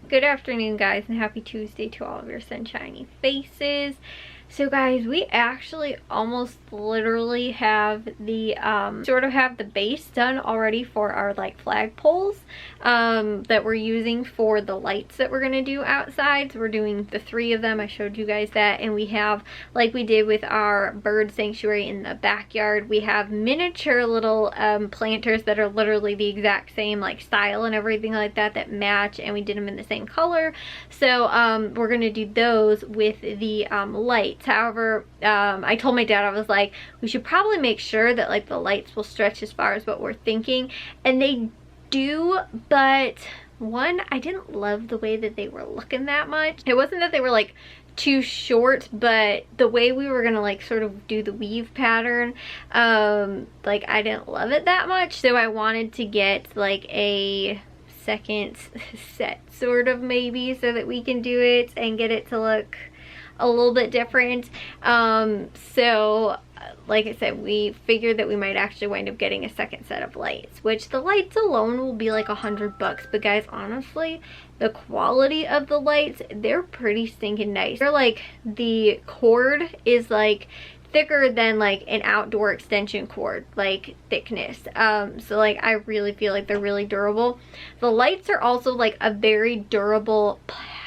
Good afternoon, guys, and happy Tuesday to all of your sunshiny faces. So guys, we actually almost literally have the have the base done already for our like flag poles that we're using for the lights that we're gonna do outside. So we're doing the 3 of them. I showed you guys that, and we have, like we did with our bird sanctuary in the backyard, we have miniature little planters that are literally the exact same like style and everything like that, that match, and we did them in the same color. So we're gonna do those with the lights. However, I told my dad, I was like, we should probably make sure that like the lights will stretch as far as what we're thinking, and they do, but one, I didn't love the way that they were looking that much. It wasn't that they were like too short, but the way we were gonna like sort of do the weave pattern, like I didn't love it that much. So I wanted to get like a second set sort of, maybe, so that we can do it and get it to look a little bit different. So like I said, we figured that we might actually wind up getting a second set of lights, which the lights alone will be like $100. But guys, honestly, the quality of the lights, they're pretty stinking nice. They're like, the cord is like thicker than like an outdoor extension cord, like thickness. So like I really feel like they're really durable. The lights are also like a very durable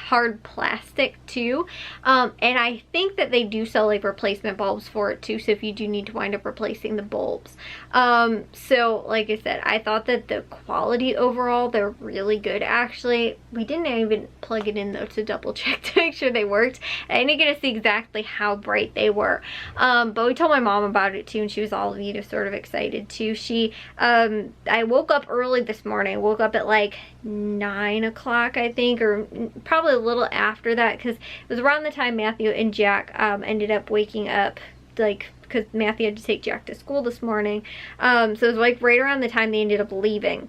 hard plastic too, and I think that they do sell like replacement bulbs for it too, so if you do need to wind up replacing the bulbs. So like I said, I thought that the quality overall, they're really good. Actually, we didn't even plug it in though to double check to make sure they worked. I didn't get to see exactly how bright they were, but we told my mom about it too, and she was all, you know, sort of excited too. She I woke up early this morning. I woke up at like 9 o'clock, I think, or probably a little after that, because it was around the time Matthew and Jack ended up waking up, like, because Matthew had to take Jack to school this morning. So it was like right around the time they ended up leaving.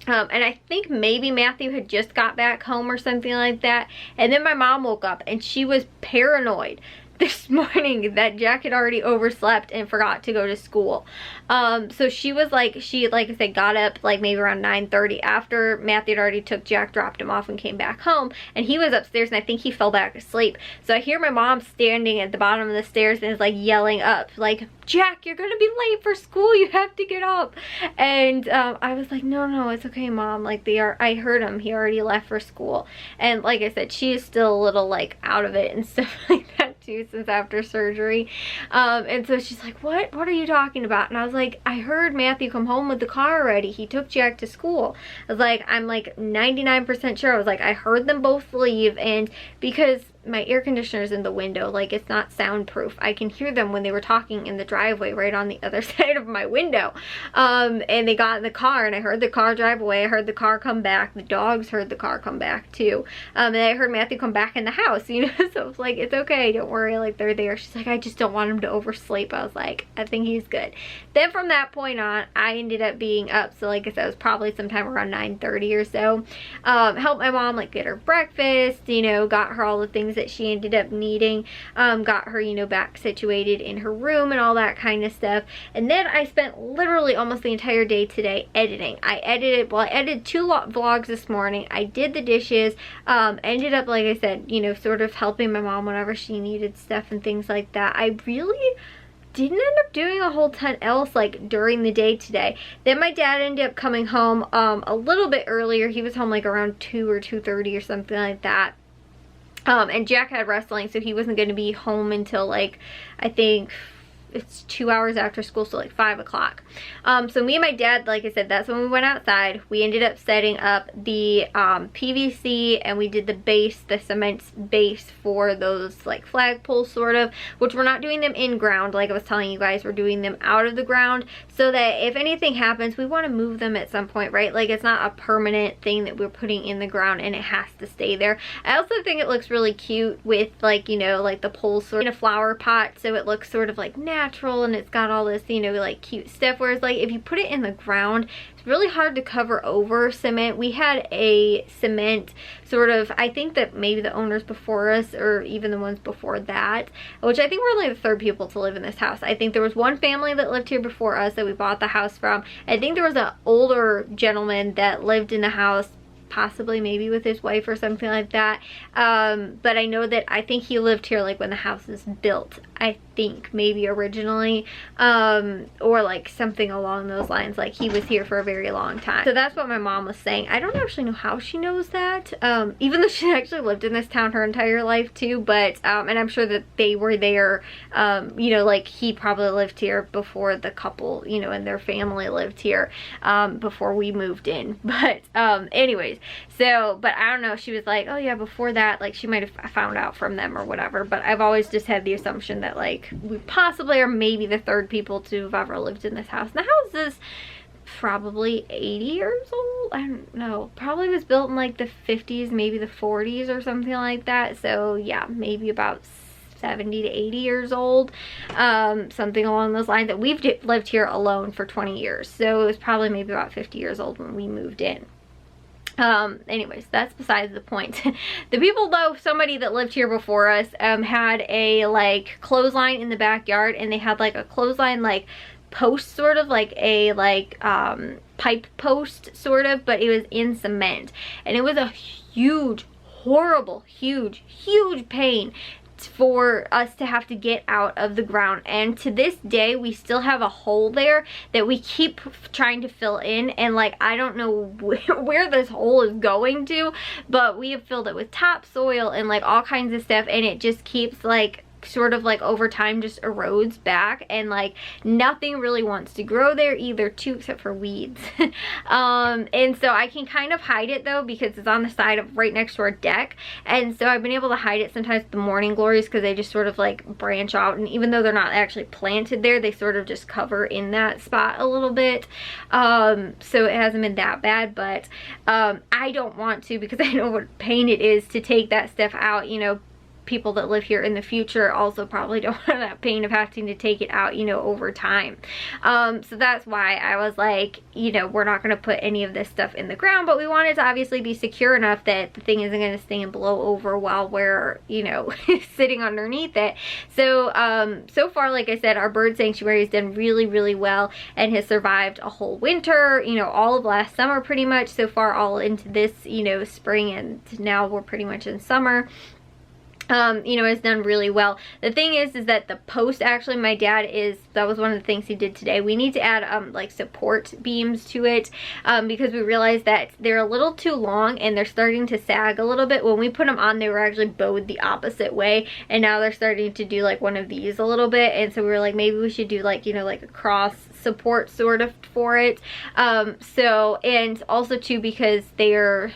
And I think maybe Matthew had just got back home or something like that, and then my mom woke up and she was paranoid this morning that Jack had already overslept and forgot to go to school. So she was like, like I said, got up like maybe around 9:30 after Matthew had already took Jack, dropped him off, and came back home, and he was upstairs, and I think he fell back asleep. So I hear my mom standing at the bottom of the stairs and is like yelling up like, Jack, you're gonna be late for school, you have to get up. And I was like, no, it's okay, Mom, like I heard him, he already left for school. And like I said, she is still a little like out of it and stuff like that too, since after surgery. And so she's like, what are you talking about? And I was like, I heard Matthew come home with the car already, he took Jack to school. I was like, I'm like 99% sure. I was like, I heard them both leave, and because my air conditioner's in the window, like it's not soundproof, I can hear them when they were talking in the driveway right on the other side of my window. And they got in the car, and I heard the car drive away, I heard the car come back, the dogs heard the car come back too, and I heard Matthew come back in the house, you know. So I was like, it's okay, don't worry, like they're there. She's like, I just don't want him to oversleep. I was like, I think he's good. Then from that point on, I ended up being up, so like I said, it was probably sometime around 9:30 or so. Helped my mom like get her breakfast, you know, got her all the things that she ended up needing, got her, you know, back situated in her room and all that kind of stuff. And then I spent literally almost the entire day today editing. I edited 2 vlogs this morning. I did the dishes, ended up, like I said, you know, sort of helping my mom whenever she needed stuff and things like that. I really didn't end up doing a whole ton else like during the day today. Then my dad ended up coming home a little bit earlier. He was home like around 2 or 2:30 or something like that. And Jack had wrestling, so he wasn't going to be home until like, I think it's 2 hours after school, so like 5 o'clock. So me and my dad, like I said, that's when we went outside. We ended up setting up the PVC, and we did the base, the cement base for those like flagpoles sort of, which we're not doing them in ground. Like I was telling you guys, we're doing them out of the ground, so that if anything happens, we want to move them at some point, right? Like it's not a permanent thing that we're putting in the ground and it has to stay there. I also think it looks really cute with like, you know, like the poles sort of in a flower pot, so it looks sort of like natural, and it's got all this, you know, like cute stuff. Whereas like if you put it in the ground, it's really hard to cover over cement. We had a cement sort of, I think that maybe the owners before us, or even the ones before that, which I think we're only the third people to live in this house. I think there was one family that lived here before us that we bought the house from. I think there was an older gentleman that lived in the house possibly maybe with his wife or something like that. But I think he lived here like when the house was built, I think maybe originally, or like something along those lines, like he was here for a very long time. So that's what my mom was saying. I don't actually know how she knows that, even though she actually lived in this town her entire life too, but and I'm sure that they were there, you know, like he probably lived here before the couple, you know, and their family lived here before we moved in. But anyways, so, but I don't know, she was like, oh yeah, before that, like she might have found out from them or whatever, but I've always just had the assumption that like we possibly are maybe the third people to have ever lived in this house. And the house is probably 80 years old. I don't know, probably was built in like the 50s, maybe the 40s or something like that. So yeah, maybe about 70 to 80 years old, something along those lines. That we've lived here alone for 20 years, so it was probably maybe about 50 years old when we moved in. Anyways, that's besides the point. The people though, somebody that lived here before us had a like clothesline in the backyard, and they had like a clothesline like post, sort of like a pipe post sort of, but it was in cement, and it was a huge, horrible, huge pain for us to have to get out of the ground. And to this day we still have a hole there that we keep trying to fill in, and like I don't know where this hole is going to, but we have filled it with topsoil and like all kinds of stuff, and it just keeps like sort of like over time just erodes back, and like nothing really wants to grow there either too, except for weeds. And so I can kind of hide it though, because it's on the side of right next to our deck, and so I've been able to hide it sometimes with the morning glories, because they just sort of like branch out, and even though they're not actually planted there, they sort of just cover in that spot a little bit. So it hasn't been that bad, but I don't want to, because I know what pain it is to take that stuff out. You know, people that live here in the future also probably don't have that pain of having to take it out, you know, over time. So that's why I was like, you know, we're not going to put any of this stuff in the ground, but we want it to obviously be secure enough that the thing isn't going to stay and blow over while we're, you know, sitting underneath it. So so far, like I said, our bird sanctuary has done really well and has survived a whole winter, you know, all of last summer pretty much, so far all into this, you know, spring, and now we're pretty much in summer. You know, it's done really well. The thing is that the post, actually, my dad that was one of the things he did today. We need to add like support beams to it, because we realized that they're a little too long and they're starting to sag a little bit. When we put them on, they were actually bowed the opposite way, and now they're starting to do like one of these a little bit, and so we were like, maybe we should do like, you know, like a cross support sort of for it. So, and also too, because they're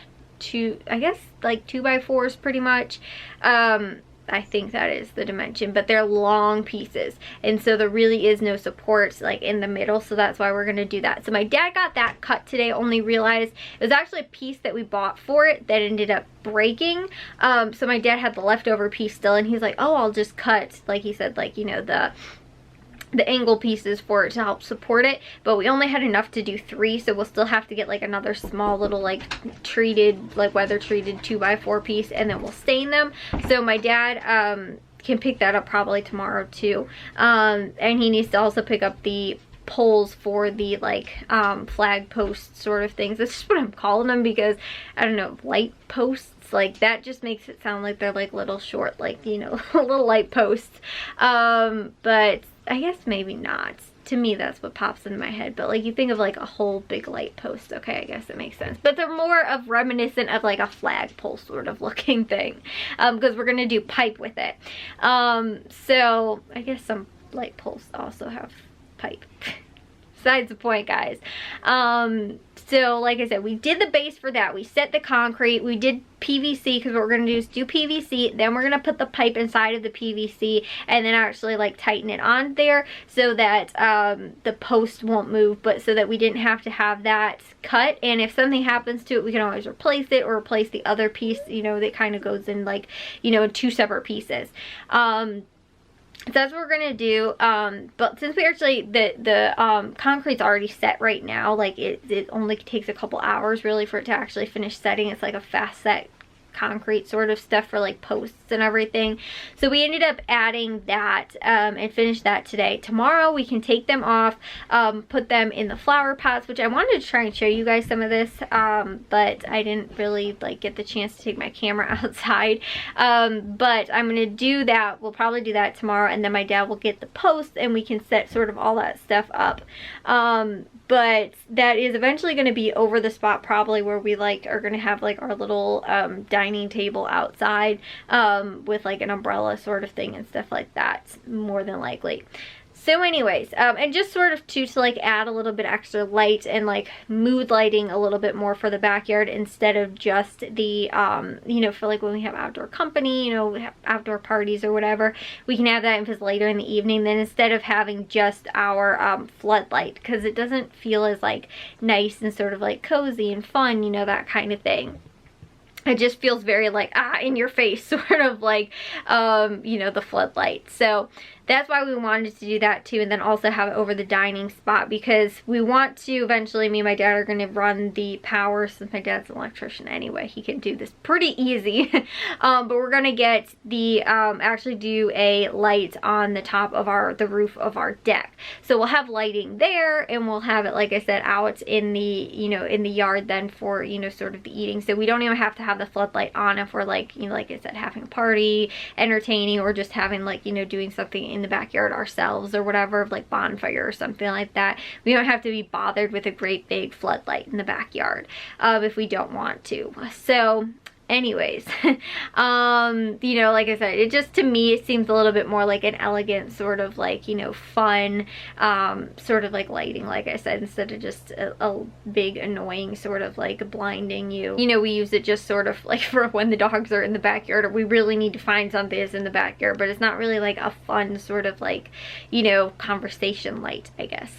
I guess like 2x4s pretty much. I think that is the dimension, but they're long pieces, and so there really is no support like in the middle, so that's why we're going to do that. So my dad got that cut today, only realized it was actually a piece that we bought for it that ended up breaking. So my dad had the leftover piece still, and he's like, oh, I'll just cut, like he said, like, you know, the angle pieces for it to help support it, but we only had enough to do 3, so we'll still have to get like another small little like treated, like weather treated 2x4 piece, and then we'll stain them. So my dad can pick that up probably tomorrow too, and he needs to also pick up the poles for the like flag post sort of things. That's just what I'm calling them, because I don't know, light posts, like that just makes it sound like they're like little short, like, you know, little light posts, but I guess maybe not. To me, that's what pops into my head. But like, you think of like a whole big light post. Okay, I guess it makes sense. But they're more of reminiscent of like a flagpole sort of looking thing, because we're gonna do pipe with it. So I guess some light poles also have pipe. Besides the point, guys. So like I said, we did the base for that. We set the concrete. We did PVC, because what we're going to do is do PVC. Then we're going to put the pipe inside of the PVC, and then actually like tighten it on there, so that the post won't move, but so that we didn't have to have that cut. And if something happens to it, we can always replace it, or replace the other piece, you know, that kind of goes in like, you know, 2 separate pieces. So that's what we're gonna do. But since we actually, the concrete's already set right now, like it only takes a couple hours really for it to actually finish setting. It's like a fast set concrete sort of stuff for like posts and everything. So we ended up adding that and finished that today. Tomorrow we can take them off, put them in the flower pots, which I wanted to try and show you guys some of this, but I didn't really like get the chance to take my camera outside. But I'm gonna do that. We'll probably do that tomorrow, and then my dad will get the posts and we can set sort of all that stuff up. But that is eventually going to be over the spot probably where we like are going to have like our little dining table outside with like an umbrella sort of thing and stuff like that, more than likely. So anyways, and just sort of to like add a little bit extra light and like mood lighting a little bit more for the backyard instead of just the, you know, for like when we have outdoor company, you know, we have outdoor parties or whatever, we can have that if it's later in the evening, then instead of having just our floodlight, because it doesn't feel as like nice and sort of like cozy and fun, you know, that kind of thing. It just feels very like, in your face, sort of like, you know, the floodlight. So that's why we wanted to do that too, and then also have it over the dining spot, because we want to eventually, me and my dad are going to run the power, since my dad's an electrician anyway, he can do this pretty easy. But we're going to get the, actually do a light on the top of the roof of our deck. So we'll have lighting there, and we'll have it, like I said, out in the, you know, in the yard then for, you know, sort of the eating. So we don't even have to have the floodlight on if we're like, you know, like I said, having a party, entertaining, or just having like, you know, doing something in the backyard ourselves or whatever, like bonfire or something like that. We don't have to be bothered with a great big floodlight in the backyard if we don't want to. So anyways, you know, like I said, it just, to me, it seems a little bit more like an elegant sort of like, you know, fun sort of like lighting, like I said, instead of just a big annoying sort of like blinding you. You know, we use it just sort of like for when the dogs are in the backyard, or we really need to find something that's in the backyard, but it's not really like a fun sort of like, you know, conversation light, I guess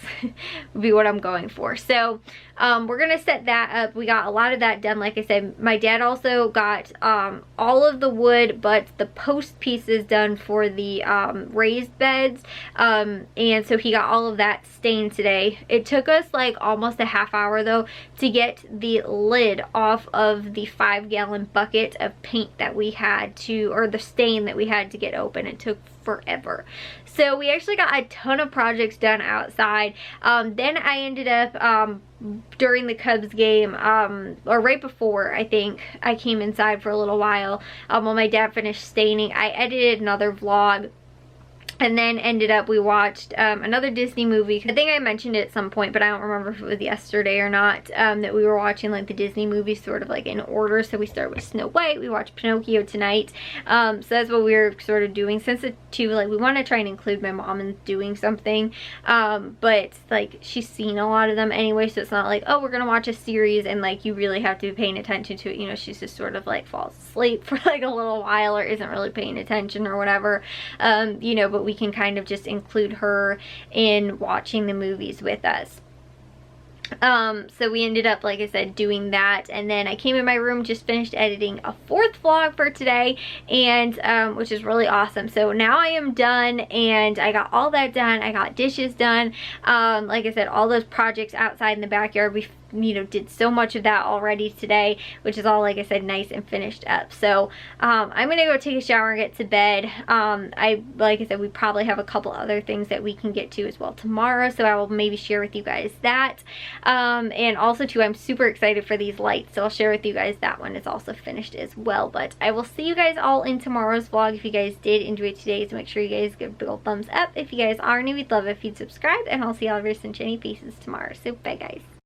would be what I'm going for. So we're gonna set that up. We got a lot of that done. Like I said, my dad also got all of the wood but the post pieces done for the raised beds, and so he got all of that stained today. It took us like almost a half hour though to get the lid off of the 5-gallon bucket of paint that we had to, or the stain that we had to get open. It took forever. So we actually got a ton of projects done outside. Then I ended up during the Cubs game, or right before, I think, I came inside for a little while while my dad finished staining. I edited another vlog, and then ended up, we watched another Disney movie. I think I mentioned it at some point, but I don't remember if it was yesterday or not, that we were watching like the Disney movies sort of like in order. So we started with Snow White, we watched Pinocchio tonight. So that's what we were sort of doing, since it too, like we want to try and include my mom in doing something. But like she's seen a lot of them anyway, so it's not like, oh, we're gonna watch a series and like you really have to be paying attention to it. You know, she's just sort of like falls asleep for like a little while or isn't really paying attention or whatever. You know, but we can kind of just include her in watching the movies with us. So we ended up, like I said, doing that, and then I came in my room, just finished editing a 4th vlog for today, and which is really awesome. So now I am done, and I got all that done. I got dishes done. Like I said, all those projects outside in the backyard, we, you know, did so much of that already today, which is all, like I said, nice and finished up. So I'm gonna go take a shower and get to bed. Like I said, we probably have a couple other things that we can get to as well tomorrow, so I will maybe share with you guys that. And also too, I'm super excited for these lights, so I'll share with you guys that one. It's also finished as well. But I will see you guys all in tomorrow's vlog. If you guys did enjoy today's, make sure you guys give a big old thumbs up. If you guys are new, we'd love it if you'd subscribe, and I'll see all of your sunshiny faces tomorrow. So bye guys.